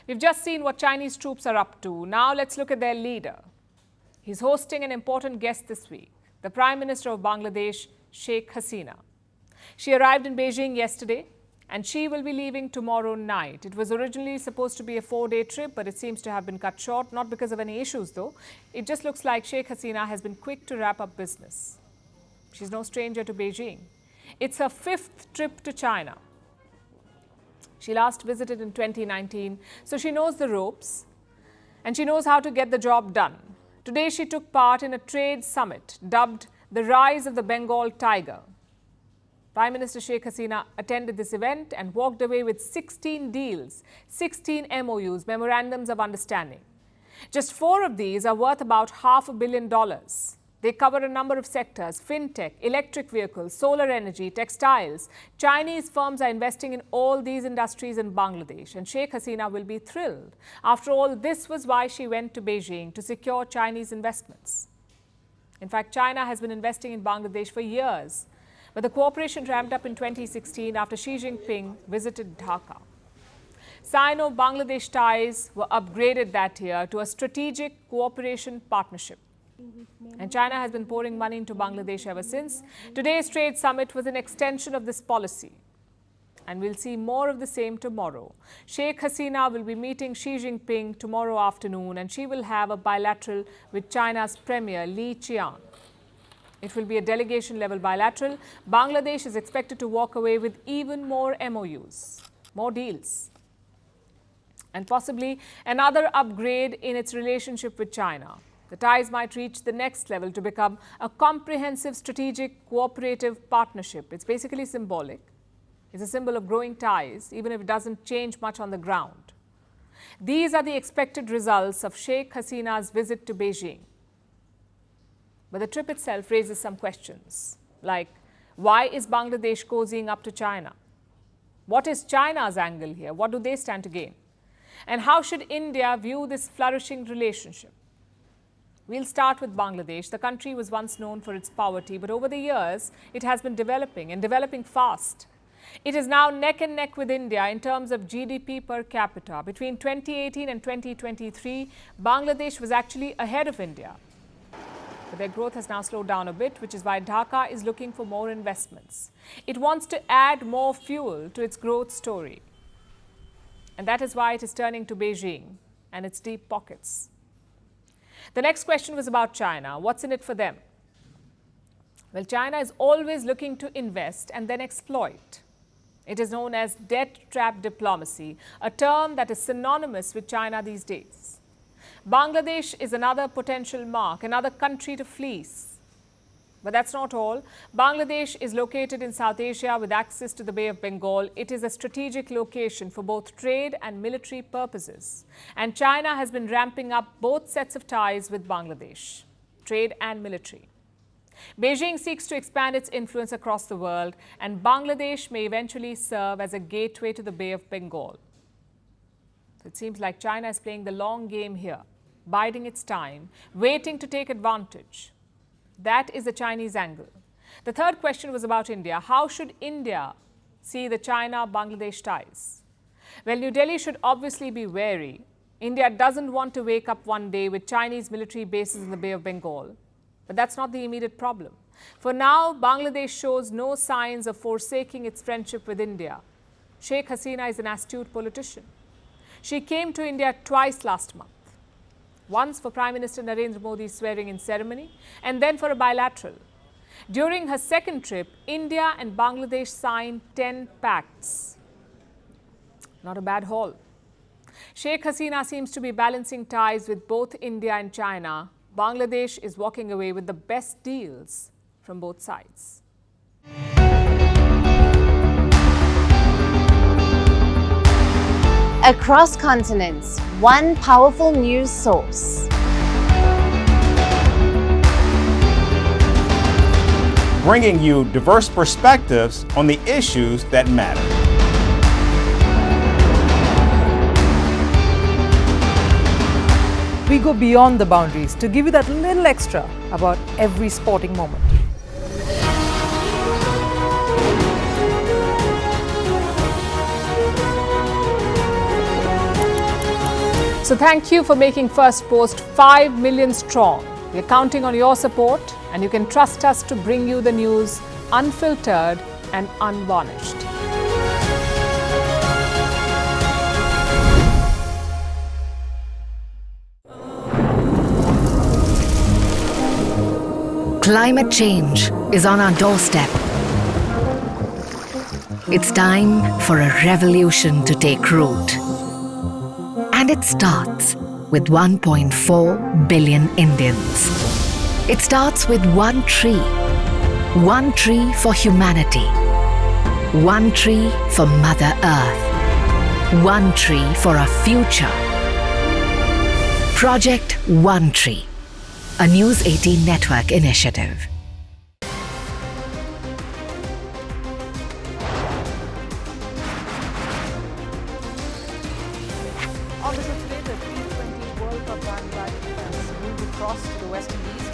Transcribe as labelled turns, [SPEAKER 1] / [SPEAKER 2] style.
[SPEAKER 1] We've just seen what Chinese troops are up to. Now let's look at their leader. He's hosting an important guest this week, the Prime Minister of Bangladesh, Sheikh Hasina. She arrived in Beijing yesterday and she will be leaving tomorrow night. It was originally supposed to be a 4-day trip, but it seems to have been cut short, not because of any issues though. It just looks like Sheikh Hasina has been quick to wrap up business. She's no stranger to Beijing. It's her 5th trip to China. She last visited in 2019, so she knows the ropes and she knows how to get the job done. Today she took part in a trade summit dubbed the Rise of the Bengal Tiger. Prime Minister Sheikh Hasina attended this event and walked away with 16 deals, 16 MoUs, Memorandums of Understanding. Just 4 of these are worth about $500 million. They cover a number of sectors: fintech, electric vehicles, solar energy, textiles. Chinese firms are investing in all these industries in Bangladesh, and Sheikh Hasina will be thrilled. After all, this was why she went to Beijing, to secure Chinese investments. In fact, China has been investing in Bangladesh for years, but the cooperation ramped up in 2016 after Xi Jinping visited Dhaka. Sino-Bangladesh ties were upgraded that year to a strategic cooperation partnership. And China has been pouring money into Bangladesh ever since. Today's trade summit was an extension of this policy. And we'll see more of the same tomorrow. Sheikh Hasina will be meeting Xi Jinping tomorrow afternoon, and she will have a bilateral with China's Premier Li Qiang. It will be a delegation-level bilateral. Bangladesh is expected to walk away with even more MoUs, more deals, and possibly another upgrade in its relationship with China. The ties might reach the next level to become a comprehensive strategic cooperative partnership. It's basically symbolic. It's a symbol of growing ties, even if it doesn't change much on the ground. These are the expected results of Sheikh Hasina's visit to Beijing. But the trip itself raises some questions, like why is Bangladesh cozying up to China? What is China's angle here? What do they stand to gain? And how should India view this flourishing relationship? We'll start with Bangladesh. The country was once known for its poverty, but over the years, it has been developing and developing fast. It is now neck and neck with India in terms of GDP per capita. Between 2018 and 2023, Bangladesh was actually ahead of India. But their growth has now slowed down a bit, which is why Dhaka is looking for more investments. It wants to add more fuel to its growth story. And that is why it is turning to Beijing and its deep pockets. The next question was about China. What's in it for them? Well, China is always looking to invest and then exploit. It is known as debt trap diplomacy, a term that is synonymous with China these days. Bangladesh is another potential mark, another country to fleece. But that's not all. Bangladesh is located in South Asia with access to the Bay of Bengal. It is a strategic location for both trade and military purposes. And China has been ramping up both sets of ties with Bangladesh, trade and military. Beijing seeks to expand its influence across the world, and Bangladesh may eventually serve as a gateway to the Bay of Bengal. It seems like China is playing the long game here, biding its time, waiting to take advantage. That is the Chinese angle. The third question was about India. How should India see the China-Bangladesh ties? Well, New Delhi should obviously be wary. India doesn't want to wake up one day with Chinese military bases in the Bay of Bengal. But that's not the immediate problem. For now, Bangladesh shows no signs of forsaking its friendship with India. Sheikh Hasina is an astute politician. She came to India twice last month. Once for Prime Minister Narendra Modi's swearing-in ceremony, and then for a bilateral. During her second trip, India and Bangladesh signed 10 pacts. Not a bad haul. Sheikh Hasina seems to be balancing ties with both India and China. Bangladesh is walking away with the best deals from both sides.
[SPEAKER 2] Across continents, one powerful news source.
[SPEAKER 3] Bringing you diverse perspectives on the issues that matter.
[SPEAKER 4] We go beyond the boundaries to give you that little extra about every sporting moment.
[SPEAKER 1] So thank you for making Firstpost 5 million strong. We're counting on your support, and you can trust us to bring you the news unfiltered and unvarnished.
[SPEAKER 5] Climate change is on our doorstep. It's time for a revolution to take root. And it starts with 1.4 billion Indians. It starts with one tree. One tree for humanity. One tree for Mother Earth. One tree for a future. Project One Tree, a News 18 network initiative.
[SPEAKER 1] Obviously today, the T20 World Cup bandwagon has moved across to the West Indies.